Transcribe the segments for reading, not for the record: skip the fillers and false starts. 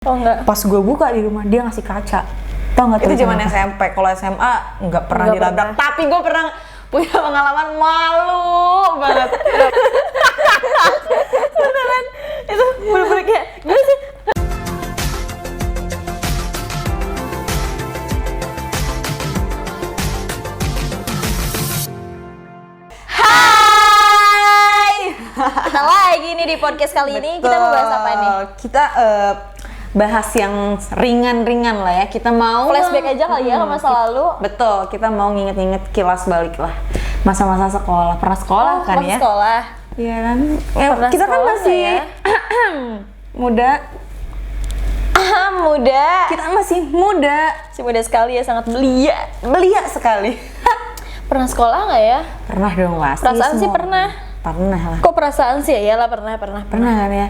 Oh enggak. Pas gue buka di rumah dia ngasih kaca. Tau nggak? Itu zaman SMP. Kalau SMA nggak pernah ditabrak. Tapi gue pernah punya pengalaman malu banget. Beneran. Itu bener-bener kayak gimana sih? Hai, kita lagi nih di podcast kali ini. Kita mau bahas apa nih? Kita bahas yang ringan-ringan lah ya. Kita mau Flashback aja kali ya ke masa lalu. Betul, kita mau nginget-nginget kilas balik lah masa-masa sekolah. Pernah sekolah kan ya? Sekolah. Iya kan? Pernah Kita kan sekolah masih nggak ya? muda. Muda. Kita masih muda. Si muda sekali ya, sangat belia. Belia sekali. Pernah sekolah nggak ya? Pernah dong pasti. Perasaan sih semua. pernah. Pernah lah. Kok perasaan sih ya? Iyalah pernah. Pernah kan ya.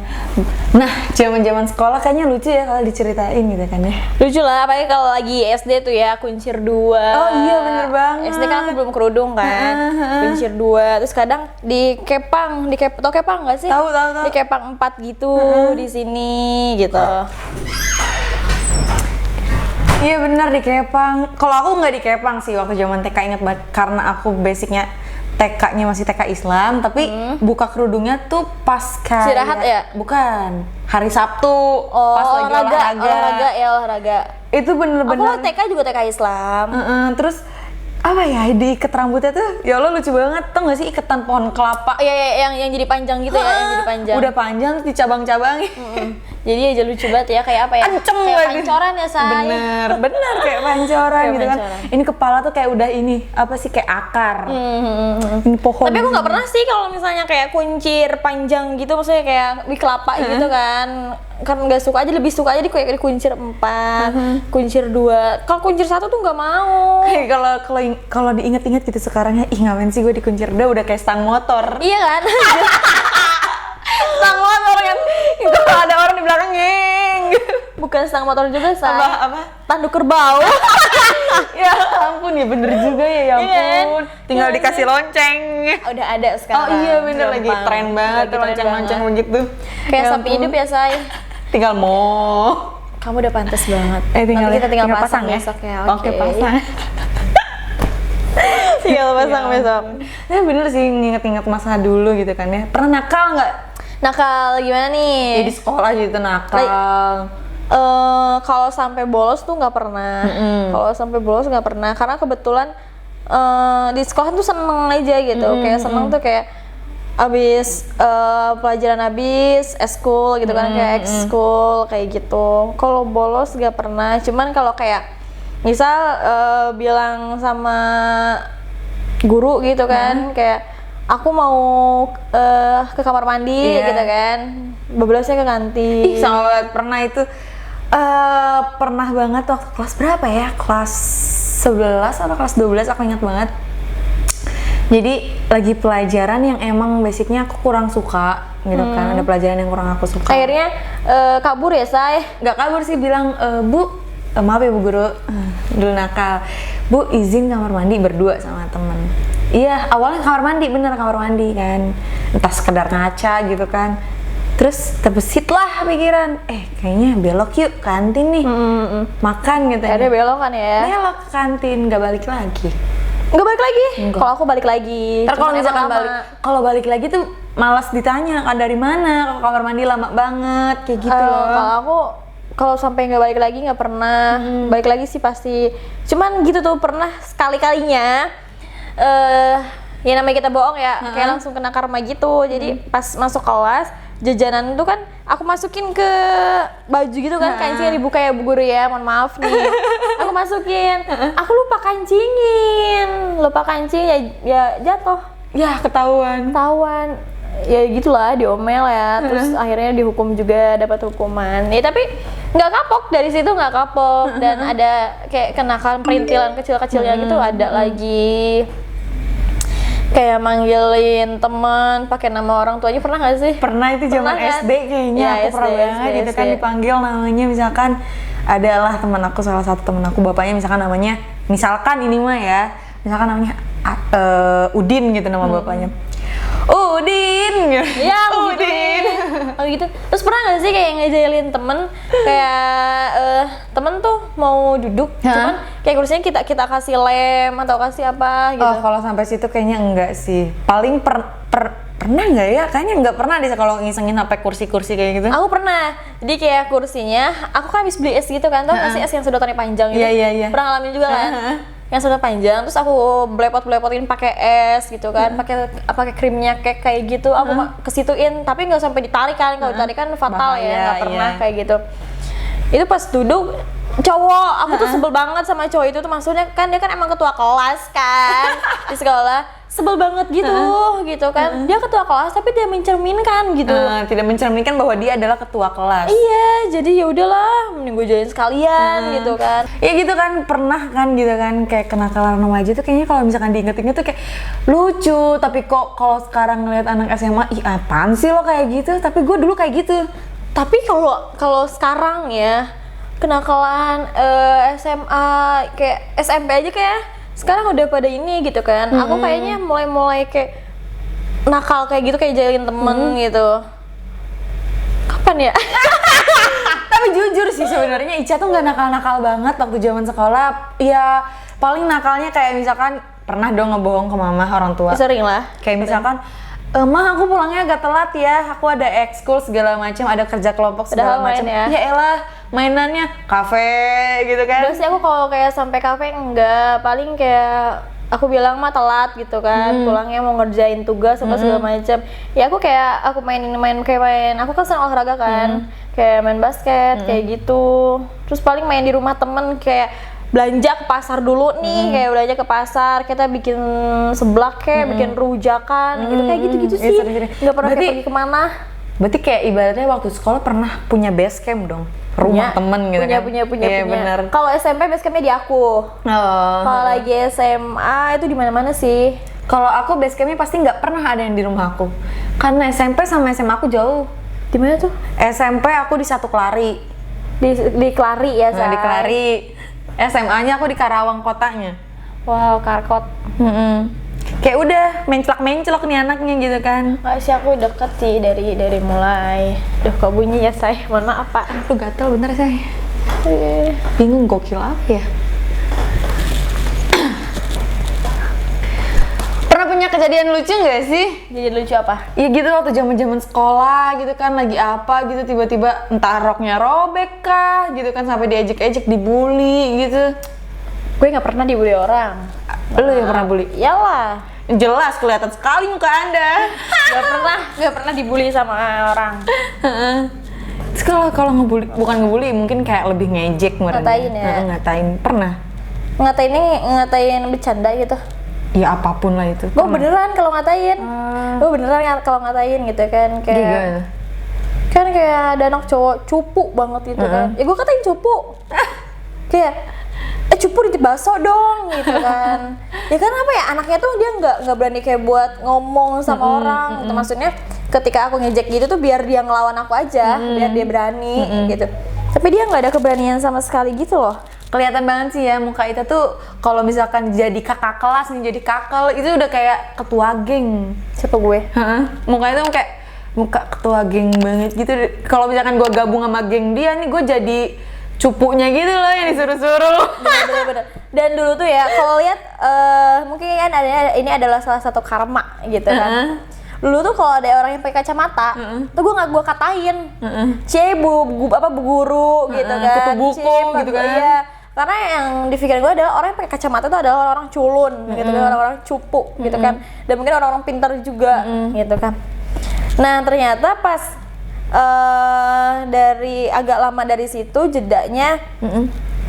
Nah, zaman sekolah kayaknya lucu ya kalau diceritain gitu kan ya. Lucu lah, apalagi kalau lagi SD tuh ya, kuncir 2. Oh iya, bener banget. SD kan aku belum kerudung kan. Kuncir 2. Terus kadang di kepang, tau kepang nggak sih? Tahu. Di kepang 4 gitu, di sini gitu. Iya bener di Kepang. Kalau aku nggak di Kepang sih waktu zaman TK, inget banget karena aku basicnya TK-nya masih TK Islam, tapi buka kerudungnya tuh pas kayak Istirahat ya? Bukan, hari Sabtu pas lagi olahraga. Itu bener-bener. Aku TK juga TK Islam. Terus apa ya, diiket rambutnya tuh ya Allah lucu banget. Tau gak sih iketan pohon kelapa? Iya, yang jadi panjang gitu ya, yang jadi panjang. Udah panjang terus dicabang-cabangin. Jadi aja lucu banget ya, kayak apa ya? Kenceng kayak lagi. pancoran ya, say. Bener kayak pancoran Kayak gitu kan. pancoran. Ini kepala tuh kayak udah ini apa sih, kayak akar. Ini pohon. Tapi aku nggak pernah sih kalau misalnya kayak kuncir panjang gitu, maksudnya kayak di kelapa gitu kan nggak suka aja, lebih suka aja di kayak di kuncir 4, kuncir 2. Kalau kuncir 1 tuh nggak mau. Kalau diinget-inget gitu sekarang ya, ih ngapain sih gue dikuncir udah kayak stang motor. Iya kan? Stang motor kan. Itu kalau ada orang di belakang ngeng. Bukan stang motor juga, say. Apa? Tanduk kerbau. Ya ampun, ya bener juga ya, Iya kan? ampun. Tinggal Iya dikasih lonceng. Udah ada Oh sekarang. iya bener, lagi Gampang. tren banget Lagi tren lonceng-lonceng banget. begitu. Kayak Ya sapi ampun. hidup ya, say. Tinggal mau. Kamu udah pantas banget. Tinggal Nanti kita tinggal pasang pasang ya. besok ya. Oke, pasang. Tinggal pasang besok. Ya bener sih, nginget-nginget masa dulu gitu kan ya. Pernah nakal nggak? Nakal gimana nih? Ya, di sekolah gitu nakal. Kalau sampai bolos tuh nggak pernah. Kalau sampai bolos nggak pernah, karena kebetulan di sekolah tuh seneng aja gitu. Kayak seneng tuh kayak abis pelajaran habis eskul gitu kan, kayak ekskul kayak gitu. Kalau bolos nggak pernah. Cuman kalau kayak misal bilang sama guru gitu kan, kayak aku mau ke kamar mandi gitu kan, bablasnya ke kantin. Ih, sama banget. Pernah itu pernah banget waktu kelas berapa ya? Kelas 11 atau kelas 12, aku ingat banget. Jadi lagi pelajaran yang emang basicnya aku kurang suka gitu kan. Ada pelajaran yang kurang aku suka. Akhirnya kabur ya, say? Nggak kabur sih, bilang Bu, maaf ya Bu Guru, dulu nakal. Bu, izin kamar mandi berdua sama temen. Iya, awalnya kamar mandi, bener kamar mandi kan. Entah sekedar ngaca gitu kan. Terus terbesit lah pikiran, kayaknya belok yuk kantin nih, makan gitu. Ada belok kan ya? Belok ke kantin, nggak balik lagi. Nggak balik lagi? Kalau aku balik lagi. Ntar kalau Cuman misalkan emang lama. kalau balik lagi tuh malas ditanya kan dari mana, kalau kamar mandi lama banget kayak gitu loh. Kalau aku kalau sampai nggak balik lagi nggak pernah. Balik lagi sih pasti. Cuman gitu tuh pernah sekali-kalinya. Ya namanya kita bohong ya, kayak langsung kena karma gitu. Jadi pas masuk kelas, jajanan tuh kan aku masukin ke baju gitu kan, kancingnya dibuka ya Bu Guru ya, mohon maaf nih. Aku masukin, aku lupa kancing ya jatuh. Ya ketahuan. Ya gitulah, diomel ya, terus akhirnya dihukum juga, dapat hukuman. Ya tapi nggak kapok, dari situ nggak kapok. Dan ada kayak kenakalan perintilan kecil-kecilnya gitu ada lagi. Kayak manggilin teman pakai nama orang tuanya, pernah nggak sih? Pernah, itu zaman Pernah, kan? SD kayaknya. Ya, aku pernah banget gitu kan, dipanggil namanya, misalkan adalah teman aku, salah satu teman aku, bapaknya misalkan namanya, misalkan ini mah ya, misalkan namanya Udin gitu nama bapaknya. Udin. Iya, Udin. Oh gitu. Terus pernah nggak sih kayak ngejailin temen, kayak temen tuh mau duduk, cuman kayak kursinya kita kasih lem atau kasih apa gitu? Oh, kalau sampai situ kayaknya enggak sih. Paling pernah nggak ya? Kayaknya nggak pernah deh kalau ngisengin sampai kursi-kursi kayak gitu. Aku pernah. Jadi kayak kursinya, aku kan habis beli es gitu kan, tau nggak sih es yang sedotannya panjang gitu? Iya. Pernah ngalamin juga kan? Yang sedotan panjang, terus aku belepot-belepotin pakai es gitu kan, pakai krimnya kayak gitu, aku kesituin, tapi nggak sampai ditarik kan, kalau ditarik kan fatal Bahaya, ya, nggak pernah iya. kayak gitu. Itu pas duduk cowok, aku tuh sebel banget sama cowok itu tuh, maksudnya kan dia kan emang ketua kelas kan di sekolah, sebel banget gitu gitu kan. Dia ketua kelas tapi dia mencerminkan gitu. Tidak mencerminkan bahwa dia adalah ketua kelas. Iya, jadi ya udahlah, mending gue join sekalian gitu kan. Ya gitu kan, pernah kan gitu kan, kayak kenakalan remaja tuh kayaknya kalau misalkan diinget-inget tuh kayak lucu, tapi kok kalau sekarang ngeliat anak SMA, ih apaan sih lo kayak gitu, tapi gue dulu kayak gitu. Tapi kalau sekarang ya, kenakalan SMA kayak SMP aja kayak sekarang udah pada ini gitu kan. Aku kayaknya mulai kayak nakal kayak gitu, kayak jailin temen gitu. Kapan ya? Tapi jujur sih sebenarnya Ica tuh nggak nakal-nakal banget waktu zaman sekolah. Ya paling nakalnya kayak misalkan pernah dong ngebohong ke mama orang tua. Sering lah. Kayak misalkan, "Mah aku pulangnya agak telat ya, aku ada ekskul segala macam, ada kerja kelompok segala Padahal macam." main ya. Ya elah, mainannya kafe gitu kan. Terus aku kalau kayak sampai kafe enggak, paling kayak aku bilang mah telat gitu kan, pulangnya mau ngerjain tugas apa segala macam. Ya aku aku kan senang olahraga kan, kayak main basket kayak gitu. Terus paling main di rumah temen, kayak belanja ke pasar dulu nih, kayak belanja ke pasar, kita bikin seblak kayak bikin rujakan gitu, kayak gitu-gitu sih. Nggak pernah kayak pergi kemana. Berarti kayak ibaratnya waktu sekolah pernah punya base camp dong, rumah temen gitu kan? punya. Iya benar. Kalau SMP base campnya di aku. Kalau lagi SMA itu di mana-mana sih. Kalau aku base campnya pasti nggak pernah ada yang di rumah aku, karena SMP sama SMA aku jauh. Di mana tuh? SMP aku di Satu Kelari. Di Kelari ya, Nah, Say? di Kelari. SMA-nya aku di Karawang kotanya. Wow, karkot. Kayak udah menclok nih anaknya gitu kan. Nggak sih, aku deket sih dari mulai. Duh, kok bunyi ya, Say? Mohon maaf, Pak. Lu gatel bener saya. Bingung gokil apa ya? Pernah punya kejadian lucu nggak sih? Jadi lucu apa? Ya gitu waktu zaman sekolah gitu kan, lagi apa gitu tiba-tiba entah roknya robek kah gitu kan, sampai diejek-ejek, dibully gitu. Gue nggak pernah dibully orang. Lu yang pernah bully? Iyalah. Jelas kelihatan sekali muka Anda. Nggak pernah dibully sama orang. Terus kalau ngebully, bukan ngebully, mungkin kayak lebih ngejek mereka. Ngatain ya? Ngatain, pernah? Ngatain bercanda gitu. Ya apapun lah itu. Gue beneran kalau ngatain. Gue beneran kalau ngatain gitu kan, kayak Gimana? kan kayak ada anak cowok cupu banget gitu kan. Ya gue katain cupu. Kayak cupu ditip baso dong gitu kan. Ya kan apa ya, anaknya tuh dia nggak berani kayak buat ngomong sama orang gitu. Maksudnya ketika aku ngejek gitu tuh biar dia ngelawan aku aja, biar dia berani gitu. Tapi dia nggak ada keberanian sama sekali gitu loh. Kelihatan banget sih ya muka Ita tuh kalau misalkan jadi kakak kelas nih, jadi kakel itu udah kayak ketua geng. Siapa gue? Muka itu kayak muka ketua geng banget gitu. Kalau misalkan gue gabung sama geng dia nih, gue jadi cupunya gitu loh yang disuruh-suruh. Bener. Dan dulu tuh ya kalau lihat mungkin kan ini adalah salah satu karma gitu kan. Dulu tuh kalau ada orang yang pakai kacamata, tuh gue katain, bu guru gitu kan, kutu buku gitu kan. Iya, karena yang di pikiran gue adalah orang yang pakai kacamata itu adalah orang culun gitu kan, orang-orang cupu gitu kan, dan mungkin orang-orang pintar juga gitu kan. Nah ternyata pas dari agak lama dari situ jedanya,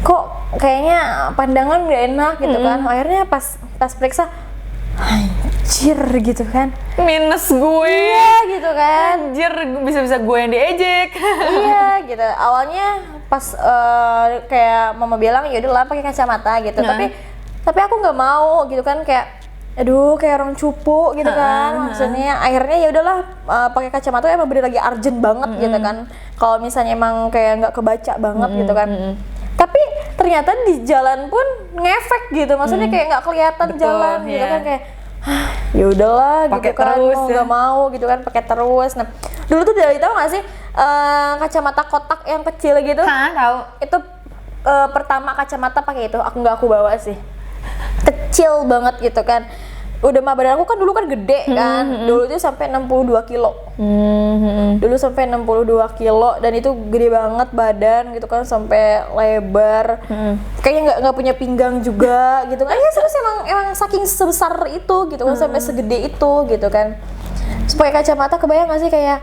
kok kayaknya pandangan gak enak gitu kan. Akhirnya pas periksa, anjir gitu kan, Minus gue. iya gitu kan. Anjir, bisa-bisa gue yang diejek. Iya gitu. Awalnya pas kayak mama bilang ya udah lah pakai kacamata gitu. Tapi aku nggak mau gitu kan, kayak aduh kayak orang cupu gitu kan. Maksudnya akhirnya ya udahlah pakai kacamata emang bener lagi urgent banget gitu kan. Kalau misalnya emang kayak nggak kebaca banget gitu kan. Tapi ternyata di jalan pun ngefek gitu. Maksudnya kayak nggak kelihatan Betul, jalan gitu iya. kan, kayak ya udahlah gitu Pakai kan, terus mau ya. nggak mau gitu kan, pakai terus. Nah dulu tuh dari tahu nggak sih kacamata kotak yang kecil gitu? Tahu. Itu pertama kacamata pakai itu, aku bawa sih, kecil banget gitu kan. Udah mah badan aku kan dulu kan gede kan, dulu itu sampai 62 kilo. Dulu sampai 62 kilo dan itu gede banget badan gitu kan, sampai lebar. Kayaknya nggak punya pinggang juga gitu kan. Ya terus emang saking sebesar itu gitu kan, sampai segede itu gitu kan. Terus pakai kacamata, kebayang nggak sih kayak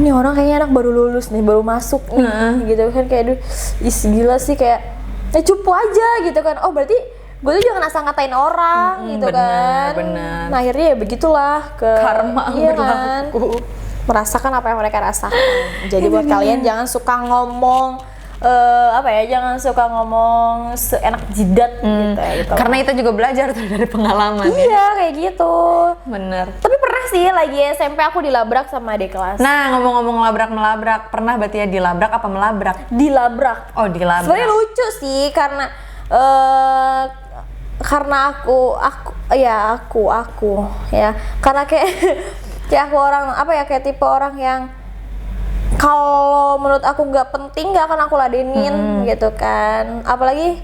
ini orang kayaknya anak baru lulus nih, baru masuk nih gitu kan, kayak aduh gila sih, kayak cupu aja gitu kan. Oh berarti gue tuh jangan asal ngatain orang gitu kan. Bener. Nah akhirnya ya begitulah ke Karma iya kan, berlaku. merasakan apa yang mereka rasakan. Jadi buat kalian jangan suka ngomong jangan suka ngomong seenak jidat gitu ya gitu. Karena kita juga belajar tuh dari pengalaman. Iya kayak gitu. Bener. Tapi pernah sih lagi SMP aku dilabrak sama adik kelas. Nah, ngomong-ngomong labrak-melabrak, pernah berarti ya dilabrak apa melabrak? Dilabrak. Oh, dilabrak. Sebenarnya lucu sih karena aku ya, karena kayak kayak aku orang kayak tipe orang yang kalau menurut aku nggak penting nggak akan aku ladenin gitu kan. Apalagi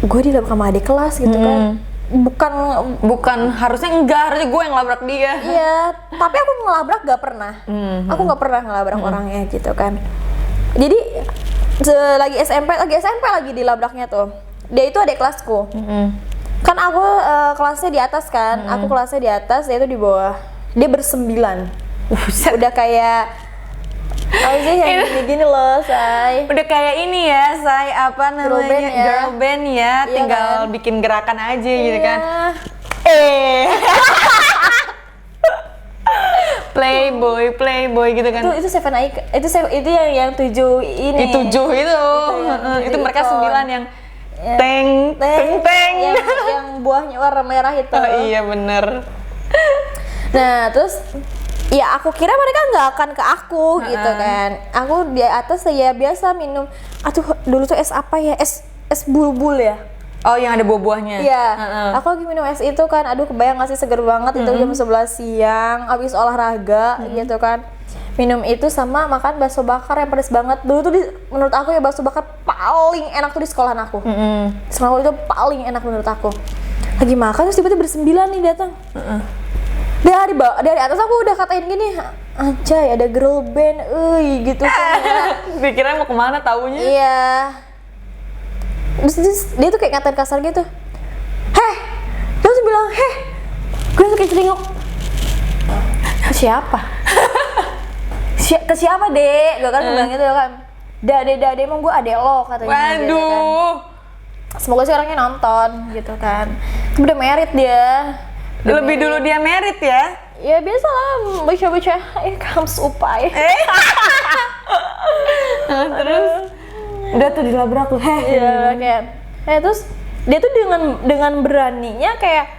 gue dilabrak sama adik kelas gitu kan, Bukan harusnya harusnya gue yang labrak dia. iya, tapi aku ngelabrak nggak pernah. Aku nggak pernah ngelabrak orangnya gitu kan. Jadi lagi SMP lagi dilabraknya tuh. Dia itu adik kelasku. Kan aku kelasnya di atas kan, aku kelasnya di atas, dia itu di bawah. Dia bersembilan. Udah kayak sih yang gini-gini loh, Say. Udah kayak ini ya, apa namanya? Girl band ya, Iya tinggal kan? bikin gerakan aja gitu Iya. kan. Playboy gitu kan. Itu Seven Icon, itu yang 7 ini. Itu 7 itu. Itu mereka 9 yang teng. yang buahnya warna merah itu. Oh iya bener. Nah terus ya aku kira mereka nggak akan ke aku gitu kan. Aku di atas ya biasa minum. Aduh dulu tuh es apa ya, es bulbul ya. Oh yang ada buah-buahnya. Iya, aku lagi minum es itu kan, aduh kebayang gak sih seger banget itu jam 11 siang, abis olahraga gitu kan. Minum itu sama makan bakso bakar yang pedas banget. Dulu tuh menurut aku ya bakso bakar paling enak tuh di sekolahan aku. Sekolah itu paling enak menurut aku. Lagi makan terus tiba-tiba bersembilan nih datang. Dari atas aku udah katain gini, anjay ada girl band, gitu kan. Dikira mau kemana taunya? Iya. Terus dia tuh kayak ngatain kasar gitu. Heh, dia langsung bilang, gue langsung kayak celinguk. Ke siapa? Ke siapa dek? Gue kan bilang gitu kan. Dade emang gue adek lo katanya. Waduh. Gitu kan. Semoga sih orangnya nonton gitu kan. Udah merit dia. Lebih dulu dia merit ya? Ya biasa lah, bocah-bocah comes upai. Terus Udah tuh dilabrak tuh. Iya kayak terus dia tuh dengan beraninya kayak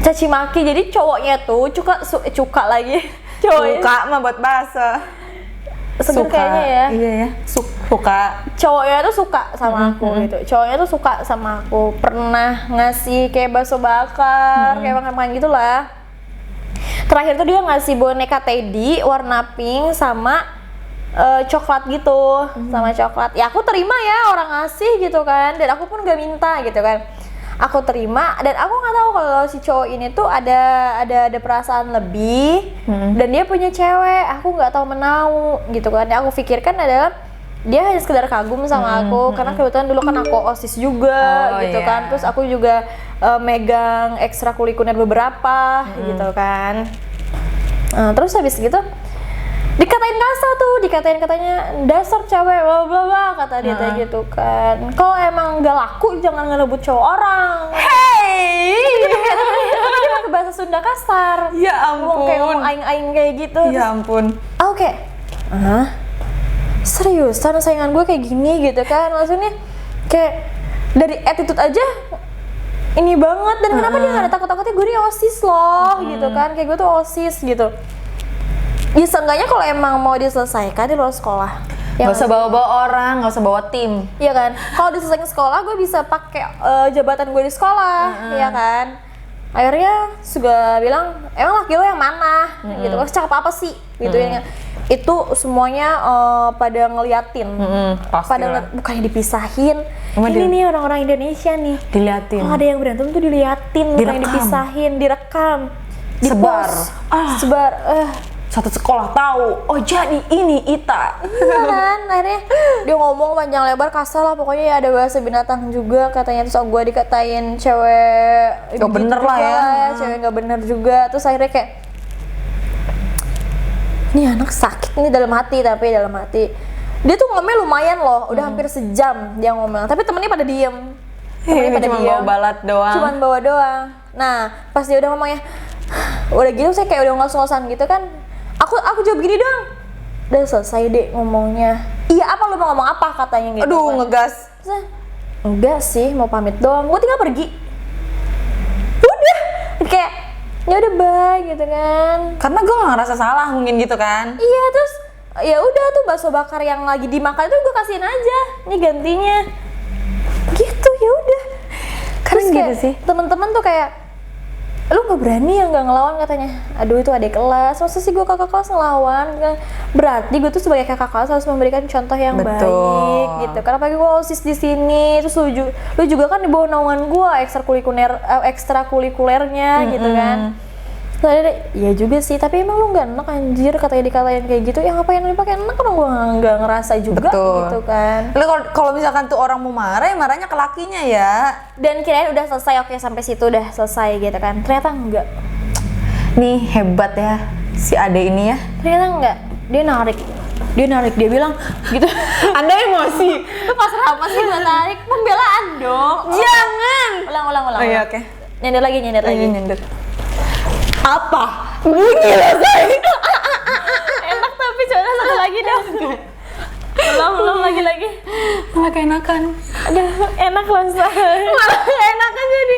caci maki. Jadi cowoknya tuh cuka lagi. suka mah buat bahasa. Seger kayaknya ya. Iya ya. Suka. Cowoknya tuh suka sama aku gitu. Cowoknya tuh suka sama aku. Pernah ngasih kayak bakso bakar, kayak makan-makan gitulah. Terakhir tuh dia ngasih boneka Teddy warna pink sama coklat gitu, sama coklat. Ya aku terima ya, orang ngasih gitu kan. Dan aku pun gak minta gitu kan. Aku terima dan aku nggak tahu kalau si cowok ini tuh ada perasaan lebih dan dia punya cewek. Aku nggak tahu menau gitu kan. Yang aku pikirkan adalah dia hanya sekedar kagum sama aku karena kebetulan dulu kan aku OSIS juga gitu kan. Terus aku juga megang ekstrakurikuler beberapa gitu kan. Terus habis gitu dikatain kasar tuh, katanya dasar cewek bla bla bla kata dia kayak gitu kan. Kalau emang gak laku jangan ngerebut cowok orang. Hey. Tapi dia pakai bahasa Sunda kasar. Ya ampun. Kayak ngomong aing-aing kayak gitu. Ya ampun. Oke. Seriusan saingan gue kayak gini gitu kan. Maksudnya kayak dari attitude aja ini banget. Dan kenapa dia gak ada takut-takutnya, gue ini OSIS loh gitu kan. Kayak gue tuh OSIS gitu. Ya seenggaknya kalau emang mau diselesaikan di luar sekolah. Gak usah bawa-bawa orang, gak usah bawa tim. Iya kan? Kalau diselesain sekolah gue bisa pakai jabatan gue di sekolah, iya kan? Akhirnya juga bilang, emang laki lo yang mana? Gitu, cakep apa sih? Gitu ya. Itu semuanya pada ngeliatin, pada bukannya dipisahin. Ini nih orang-orang Indonesia nih. Diliatin. Oh, ada yang berantem tuh diliatin, bukannya dipisahin, direkam, Sebar. sebar. Satu sekolah tahu, oh jadi ini Ita. Iya kan, akhirnya dia ngomong panjang lebar kasar lah, pokoknya ya ada bahasa binatang juga katanya. Terus gue dikatain cewek gak bener lah ya, cewek gak bener juga. Terus akhirnya kayak, ini anak sakit nih dalam hati, tapi dalam hati dia tuh ngomongnya lumayan loh, udah hampir sejam dia ngomong, tapi temennya pada diem. Cuma bawa balat doang. Cuman bawa doang. Nah, pas dia udah ngomongnya, udah gitu saya kayak udah ngos-ngosan gitu kan. Aku jawab gini doang. Udah selesai deh ngomongnya. Iya, apa lu mau ngomong apa katanya gitu. Aduh, kan. ngegas. Terus, enggak sih, mau pamit doang. Gue tinggal pergi. Udah, kayak ya udah bye gitu kan. Karena gue gak ngerasa salah mungkin gitu kan. Iya, terus ya udah tuh bakso bakar yang lagi dimakan itu gue kasihin aja. Ini gantinya. Gitu, ya udah. Terus kayak gitu sih. teman-teman tuh kayak, lu nggak berani ya nggak ngelawan katanya. Aduh, itu adik kelas, masa sih gue kakak kelas ngelawan kan? Berarti gue tuh sebagai kakak kelas harus memberikan contoh yang baik gitu. Karena pagi gue OSIS di sini, terus lu juga kan di bawah naungan gue ekstrakurikulernya gitu kan. Terus ada, ya juga sih, tapi emang lu nggak enak anjir katanya dikatain kayak gitu. Ya ngapain lu pakai enak, orang gue nggak ngerasa juga. Betul. Gitu kan. Lu kalau misalkan tuh orang mau marah, ya marahnya ke lakinya ya. Dan kirain udah selesai, oke sampai situ udah selesai gitu kan. Ternyata enggak. Nih hebat ya si Ade ini ya. Ternyata enggak. Dia narik, dia bilang gitu. Anda emosi. Lu pasrah apa sih buat tarik? Pembelaan dong. Jangan. Ulang. Oh iya, oke. Nyender lagi. Nyender. Apa? Bunyi lah say. Enak tapi coba satu lagi dong. Ulang lagi. Malah keenakan. Aduh, enak lah say. Malah keenakan jadi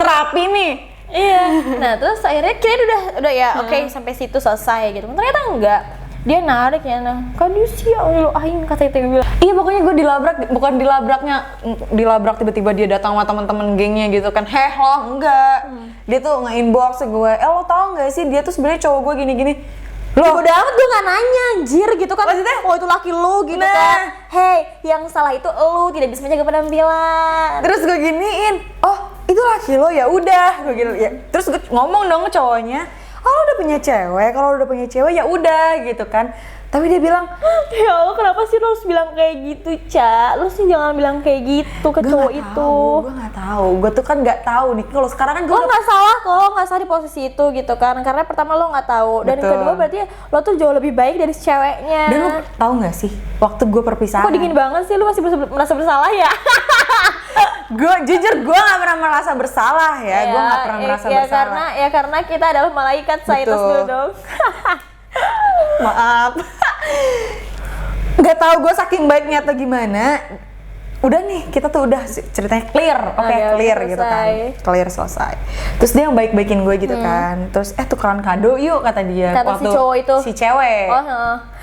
terapi nih. Iya. Nah, terus akhirnya kirain udah ya, oke sampai situ selesai gitu. Ternyata enggak. Dia narik ya, kan dia sial lu aing kata itu bilang. Iya, pokoknya gue bukan dilabrak tiba-tiba dia datang sama teman-teman gengnya gitu kan. Lo enggak. Dia tuh nge-inbox gue, lo tau gak sih dia tuh sebenarnya cowok gue gini-gini. Loh, udah amat gue gak nanya anjir gitu kan. Maksudnya? Oh itu laki lu gitu kan. Hey, yang salah itu lu, tidak bisa menjaga penampilan. Terus gue giniin, oh itu laki lo ya udah, gue gitu ya. Terus gue ngomong dong ke cowoknya, oh lo udah punya cewek, kalau udah punya cewek ya udah gitu kan. Tapi dia bilang, ya Allah kenapa sih lo harus bilang kayak gitu, Ca? Lo sih jangan bilang kayak gitu ke cowok itu. Gue nggak tahu, gue tuh kan nggak tahu nih. Kalau sekarang kan gue lo nggak salah kok, lo nggak salah di posisi itu gitu kan. Karena pertama lo nggak tahu, dan Betul. kedua berarti lo tuh jauh lebih baik dari si ceweknya. Dan lo tahu nggak sih, waktu gue perpisahan. Kok dingin banget sih, lo masih merasa bersalah ya? Gue jujur gue nggak pernah merasa bersalah ya, gue nggak pernah merasa bersalah. Karena kita adalah malaikat, saya tos dulu dong. Maaf. Nggak tahu gue saking baiknya atau gimana. Udah nih, kita tuh udah ceritanya clear, oke, clear gitu kan, clear selesai. Terus dia yang baik-baikin gue gitu kan. Terus tukeran kado yuk kata dia. Kata si cowok itu. Si cewek.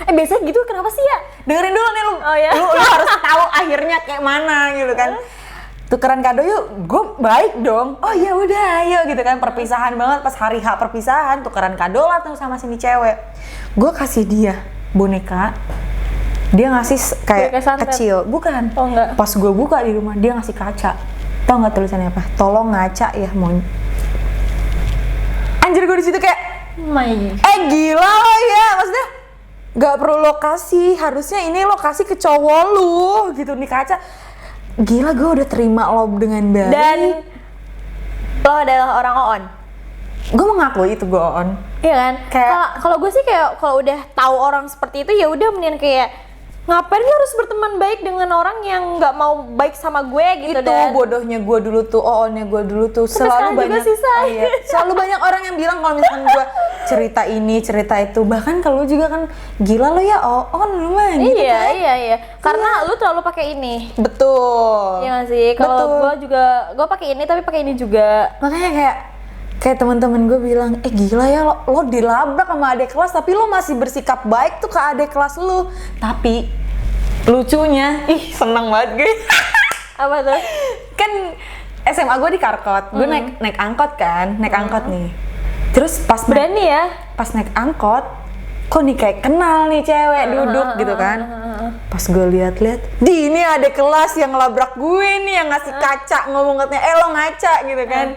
Biasanya gitu kenapa sih ya? Dengerin dulu nih lu. Oh, ya? Lu harus tahu akhirnya kayak mana gitu kan. Tukeran kado yuk, gue baik dong. Oh ya udah, ayo gitu kan. Perpisahan banget pas hari H perpisahan, tukeran kado lah tuh sama sini cewek. Gue kasih dia boneka. Dia ngasih kayak kecil, bukan? Oh enggak. Pas gue buka di rumah dia ngasih kaca. Tau nggak tulisannya apa? Tolong ngaca ya, mon. Anjir gue di situ kayak, gila lo ya, maksudnya nggak perlu lokasi, harusnya ini lokasi ke cowok lu gitu nih kaca. Gila, gue udah terima lo dengan baik. Dan lo adalah orang on. Gue mengakui itu gue on. Iya kan? Kayak kalau gue sih kayak kalau udah tahu orang seperti itu ya udah mendingan kayak ngapain lu harus berteman baik dengan orang yang nggak mau baik sama gue gitu. Itu bodohnya gue dulu tuh, oonnya gue dulu tuh. Selalu banyak selalu banyak orang yang bilang kalau misalkan gue cerita ini, cerita itu. Bahkan kalau juga kan gila lo ya oon lu mah gitu kan. Iya. Karena lu terlalu pakai ini. Betul. Iya nggak sih? Kalau gue juga gue pakai ini tapi pakai ini juga. Makanya kayak teman-teman gue bilang, gila ya lo dilabrak sama adik kelas tapi lo masih bersikap baik tuh ke adik kelas lo. Tapi lucunya, seneng banget gue. Apa tuh? Kan SMA gue di Karkot, gue naik angkot kan, naik angkot nih. Terus pas Berani ya? pas naik angkot, kok nih kayak kenal nih cewek duduk gitu kan. Pas gue lihat-lihat, ini ada kelas yang ngelabrak gue nih, yang ngasih kaca, ngomong katanya, lo ngaca gitu kan.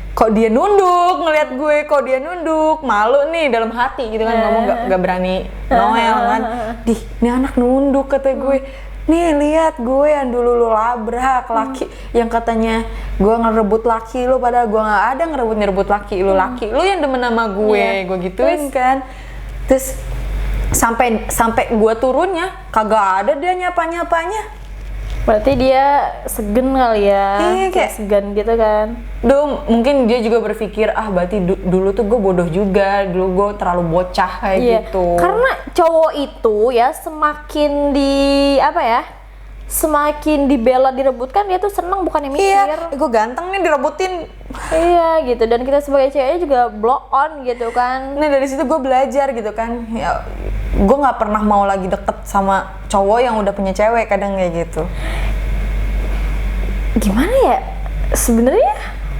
Kok dia nunduk ngelihat gue, kok dia nunduk, malu nih dalam hati gitu kan, ngomong gak berani Noel kan. Nih anak nunduk kata gue. Nih lihat gue yang dulu lu labrak laki, yang katanya gue ngerebut laki lu, padahal gue nggak ada ngerebut laki lu yang demen sama gue, gue gituin kan. Terus sampai gue turunnya kagak ada dia nyapanya. Berarti dia segen kali ya? Iya, kayak segan gitu kan? Mungkin dia juga berpikir berarti dulu tuh gue bodoh juga, dulu gue terlalu bocah kayak gitu. Karena cowok itu ya semakin semakin dibela direbutkan, dia tuh seneng bukannya mikir. Iya, gue ganteng nih direbutin. Iya gitu, dan kita sebagai ceweknya juga blow on gitu kan. Nah dari situ gue belajar gitu kan, ya gue nggak pernah mau lagi deket sama cowok yang udah punya cewek, kadang kayak gitu. Gimana ya, sebenarnya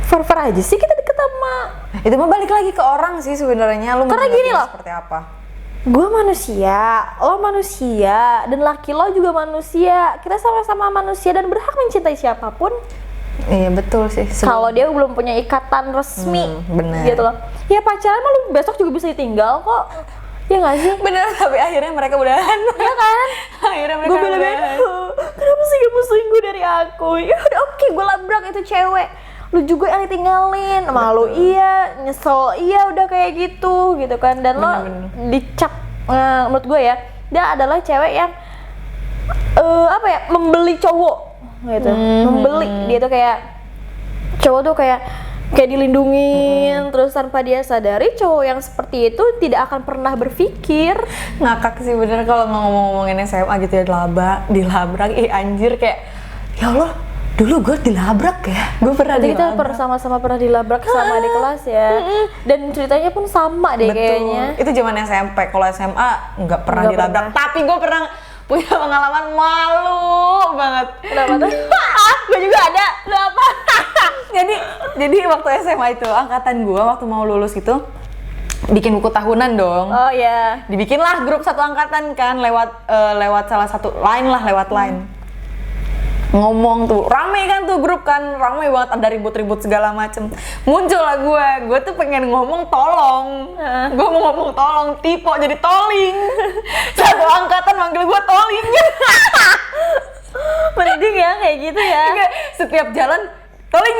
fair aja sih kita deket sama. Itu mah balik lagi ke orang sih sebenarnya, lu karena gini loh, seperti apa. Gue manusia, lo manusia, dan laki lo juga manusia. Kita sama-sama manusia dan berhak mencintai siapapun. Iya betul sih. Kalau dia belum punya ikatan resmi, bener. gitu loh. Ya pacaran mah lu besok juga bisa ditinggal kok. Ya nggak sih? Bener, tapi akhirnya mereka udahan. Iya kan? Akhirnya mereka gue bela-belain, kenapa sih gak musuhin gue dari aku? Ya udah oke, gue labrak itu cewek. Lu juga yang ditinggalin, malu iya, nyesel iya, udah kayak gitu kan. Dan lo dicap, menurut gue ya, dia adalah cewek yang membeli cowok gitu, membeli. Dia tuh kayak cowok tuh kayak dilindungin, terus tanpa dia sadari cowok yang seperti itu tidak akan pernah berpikir. Ngakak sih bener kalau ngomongin SMA gitu ya, dilabrak, anjir kayak ya Allah, dulu gue dilabrak ya, gue pernah dilabrak. Kita sama-sama pernah dilabrak sama di kelas ya, dan ceritanya pun sama deh. Betul. Kayaknya itu zaman SMP. Kalau SMA nggak pernah dilabrak, tapi gue pernah punya pengalaman malu banget. Kenapa tuh? Gue juga ada. Lu apa? jadi waktu SMA itu, angkatan gue waktu mau lulus itu bikin buku tahunan dong. Oh iya. Dibikinlah grup satu angkatan kan, lewat salah satu line. Ngomong tuh, rame kan tuh grup kan, rame banget, ada ribut-ribut segala macem. Muncul lah gue tuh pengen ngomong tolong. Gue mau ngomong tolong, Tipo jadi toling. Satu angkatan manggil gue toling. Mending ya kayak gitu ya. Setiap jalan toling.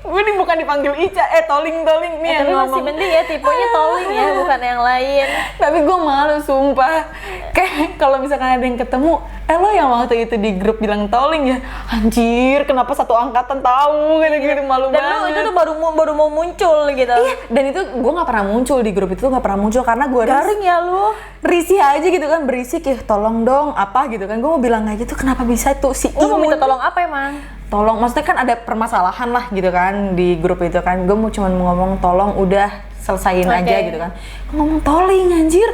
Gue nih bukan dipanggil Ica, toling nih yang tapi ngomong. masih mending ya tipenya toling ya, bukan yang lain. Tapi gue malu sumpah. Kayak kalau misalkan ada yang ketemu, lo yang waktu itu di grup bilang toling ya, anjir kenapa satu angkatan tahu gitu malu dan banget. Dan itu tuh baru mau muncul gitu. Iya, dan itu gue nggak pernah muncul di grup itu, nggak pernah muncul karena gue garing ya lu. Risih aja gitu kan, berisik ya, tolong dong apa gitu kan. Gue mau bilang kayak gitu, kenapa bisa tuh si Lu mau minta tolong apa emang? Tolong, maksudnya kan ada permasalahan lah gitu kan di grup itu kan. Gue mau cuman ngomong tolong udah selesaiin aja gitu kan. Ngomong toling anjir.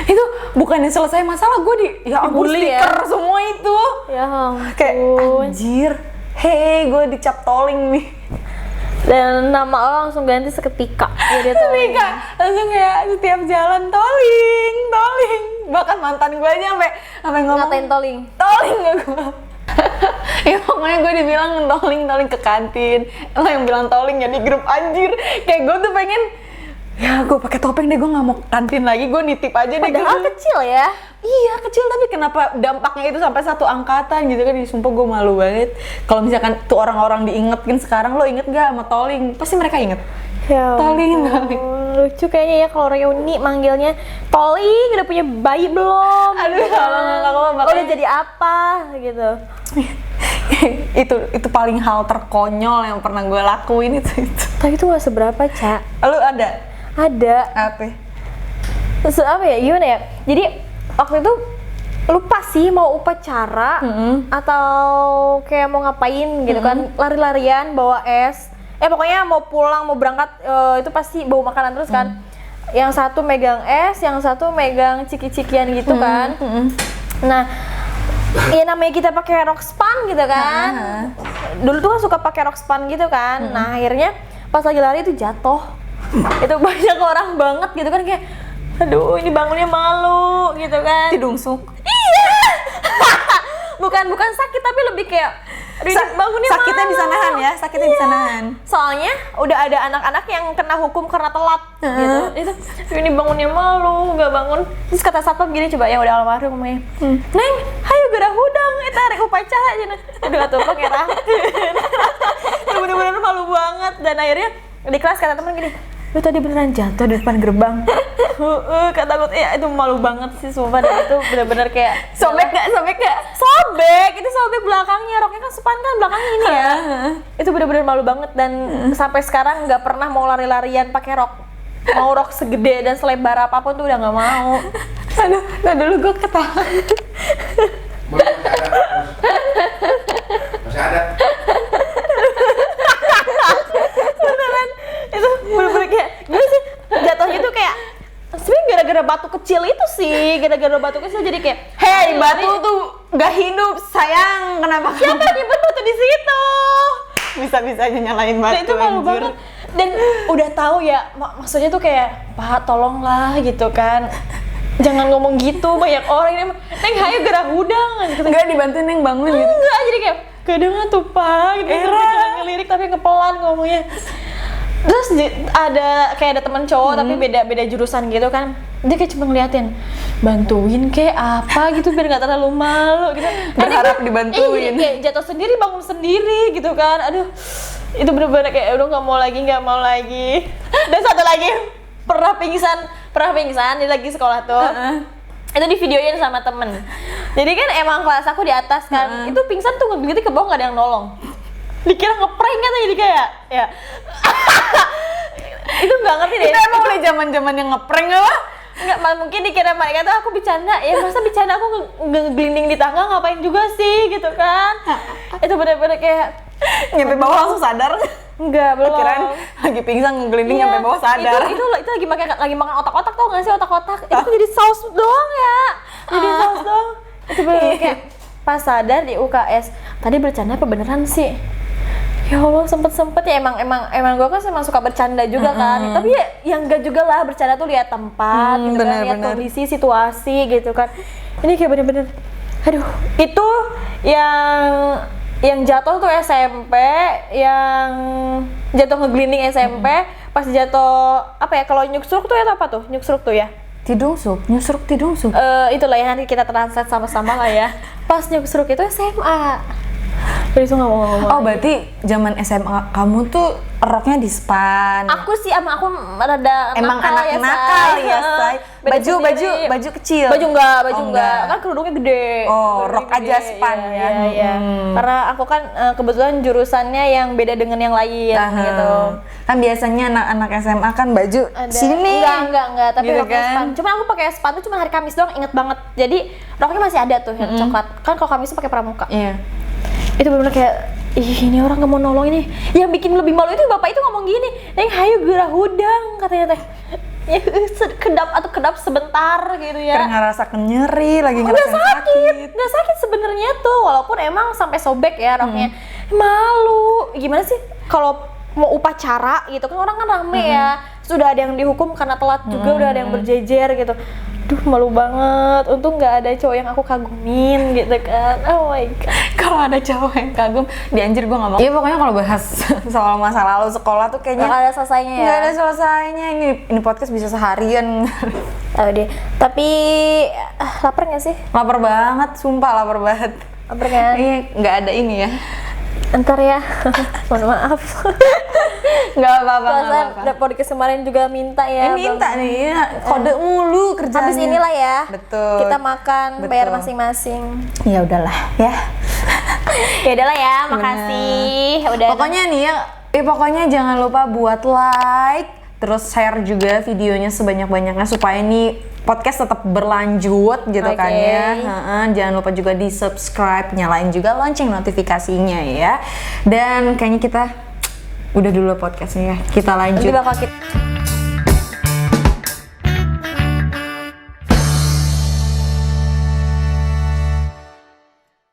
Itu bukannya selesai masalah, gue ya ampun stiker ya? Semua itu. Ya ampun. Kayak anjir. Hei, gue dicap toling nih. Dan nama lo langsung ganti seketika. Jadi toling. Langsung kayak setiap jalan toling. Bahkan mantan gue aja sampai ngomong ngatain toling. Toling gak gue. Ya pokoknya gue dibilang toling ke kantin. Lo yang bilang toling ya di grup, anjir. Kayak gue tuh pengen, ya gue pakai topeng deh, gue nggak mau kantin lagi, gue nitip aja deh. Padahal kecil ya. Iya kecil, tapi kenapa dampaknya itu sampai satu angkatan gitu kan. Sumpah gue malu banget. Kalau misalkan tuh orang-orang diingetin sekarang, lo inget gak sama toling? Pasti mereka inget. Ya toling. Lucu kayaknya ya kalau reuni manggilnya toling, udah punya bayi belum? Aduh, kalau udah jadi apa gitu. itu paling hal terkonyol yang pernah gue lakuin itu. Tapi itu gak seberapa, Ca. Lu ada? Ada. Apa? Apa ya, gimana ya? Jadi waktu itu lupa sih mau upacara atau kayak mau ngapain gitu kan, lari-larian bawa es. Pokoknya mau pulang, mau berangkat, itu pasti bawa makanan terus kan. Yang satu megang es, yang satu megang ciki-cikian gitu kan. Nah, ya namanya kita pakai rok span gitu kan. Dulu tuh kan suka pakai rok span gitu kan. Nah akhirnya pas lagi lari itu jatuh. Itu banyak orang banget gitu kan, kayak aduh ini bangunnya malu gitu kan. Tidungsuk. Iya. bukan sakit tapi lebih kayak bangunnya sakitnya malu. bisa nahan ya, sakitnya bisa nahan. Soalnya udah ada anak-anak yang kena hukum karena telat gitu. Itu ini bangunnya malu, nggak bangun. Terus kata satpam gini, coba yang udah almarhum ngomongnya, Neng, hayu gara hudang, eta rek upacara aja. Udah tuh pakai bener-bener malu banget. Dan akhirnya di kelas kata temen gini, lu tadi beneran jatuh di depan gerbang. Kata gue, ya itu malu banget sih sumpah. Dan itu bener-bener kayak Sobek gak? sobek, itu sobek belakangnya, roknya kan sepan kan belakangnya ini ya. Itu bener-bener malu banget. Dan sampai sekarang nggak pernah mau lari-larian pakai rok. Mau rok segede dan selebar apapun tuh udah nggak mau. Aduh, nah dulu gue ketawa. Masih ada. Beneran, itu bener-bener kayak gimana sih jatuhnya tuh kayak sebenarnya gara-gara batu kecil itu sih, gara-gara batu kecil jadi kayak Hei, batu tuh gak hidup, sayang. Kenapa siapa yang nyimpen batu di situ? bisa-bisanya nyalain batu? Dan itu malu anjir. banget. Dan udah tahu ya, maksudnya tuh kayak Pak tolonglah gitu kan, jangan ngomong gitu, banyak orang ini Neng hayu gara hudang gitu. Enggak dibantuin yang bangun gitu. Enggak, jadi kayak kedengan tuh Pak gitu, ngelirik tapi ngepelan ngomongnya. Terus ada teman cowok tapi beda jurusan gitu kan, dia kayak cuma ngeliatin, bantuin kayak apa gitu biar nggak terlalu malu gitu. Berharap dibantuin. Kayak jatuh sendiri bangun sendiri gitu kan. Aduh, itu bener-bener kayak udah nggak mau lagi. Dan satu lagi pernah pingsan dia lagi sekolah tuh. Itu di videoin sama temen. Jadi kan emang kelas aku di atas kan, itu pingsan tuh ngegelitik ke bawah nggak ada yang nolong. Dikira ngeprank kan jadi kayak ya. Itu nggak ngerti deh. Itu emang udah zaman-zaman yang ngeprank apa? Nggak, mungkin dikira mereka tuh aku bercanda. Ya masa bercanda, aku ngeglinding di tangga ngapain juga sih gitu kan. Itu bener-bener kayak Nyampe bawah langsung sadar. enggak, belum. Kirain lagi pingsan ngegelinding Iya, nyampe bawah sadar. Itu lagi makan otak-otak, tau nggak sih otak-otak? Itu tuh jadi saus doang ya. Jadi saus doang. Itu bener kayak pas sadar di UKS. Tadi bercanda apa beneran sih? Ya Allah, sempet ya emang gue kan emang suka bercanda juga kan. Tapi ya yang enggak juga lah, bercanda tuh lihat tempat gitu kan, lihat kondisi, situasi gitu kan. Ini kayak bener-bener aduh, itu yang jatuh tuh SMP, yang jatuh ngeglinding SMP, pas jatuh apa ya, kalau nyuksruk tuh apa tuh? Nyuksruk tuh ya? Tidungsuk, nyusruk tidungsuk. Itulah ya, nanti kita translate sama-sama lah ya. Pas nyuksruk itu SMA. Jadi itu nggak mau ngomong. Oh, berarti zaman SMA kamu tuh roknya di span. Aku sih aku rada Emang nakal anak nakal ya, Say. Beda sendiri. Baju kecil. Baju enggak, enggak. Kan kerudungnya gede. Oh, Kerudungnya rok aja span ya. Iya. Karena aku kan kebetulan jurusannya yang beda dengan yang lain gitu. Kan biasanya anak-anak SMA kan baju Ada. sini. Enggak, tapi Gitu roknya kan? span. Cuma aku pakai span tuh cuma hari Kamis doang, inget banget. Jadi roknya masih ada tuh yang coklat. Kan kalau Kamis tuh pakai pramuka. Iya. Itu bener-bener kayak ini orang nggak mau nolong ini. Yang bikin lebih malu itu bapak itu ngomong gini, Neng hayu gerah hudang katanya teh. Ya, kedap sebentar gitu ya. Karena ngerasa nyeri, lagi Nggak ngerasain sakit. nggak sakit sebenarnya tuh, walaupun emang sampai sobek ya roknya. Malu, gimana sih kalau mau upacara gitu kan orang kan rame ya. Sudah ada yang dihukum karena telat juga, udah ada yang berjejer gitu. Duh, malu banget. Untung nggak ada cowok yang aku kagumin gitu kan. Oh my god. Kalau ada cowok yang kagum, dianjir gue nggak mau. Iya, pokoknya kalau bahas soal masa lalu sekolah tuh kayaknya Nggak ada selesainya ya. nggak ada selesainya. Ini podcast bisa seharian. Tahu deh. Tapi lapar nggak sih? Lapar banget, sumpah lapar banget. Lapar kan? Iya, nggak ada ini ya. Ntar ya. Mohon maaf. Nggak apa-apa, nggak apa-apa. Udah podcast kemarin juga minta ya. Minta nih, ya. Kode mulu kerjanya. Habis inilah ya. Betul. Kita makan, Betul. bayar masing-masing. Ya udahlah, ya. Ya udahlah ya, makasih. Udah. Pokoknya jangan lupa buat like, terus share juga videonya sebanyak-banyaknya supaya ini podcast tetap berlanjut gitu kan ya. Jangan lupa juga di subscribe, nyalain juga lonceng notifikasinya ya. Dan kayaknya kita udah dulu podcastnya ya. Kita lanjut. Nanti bakal kita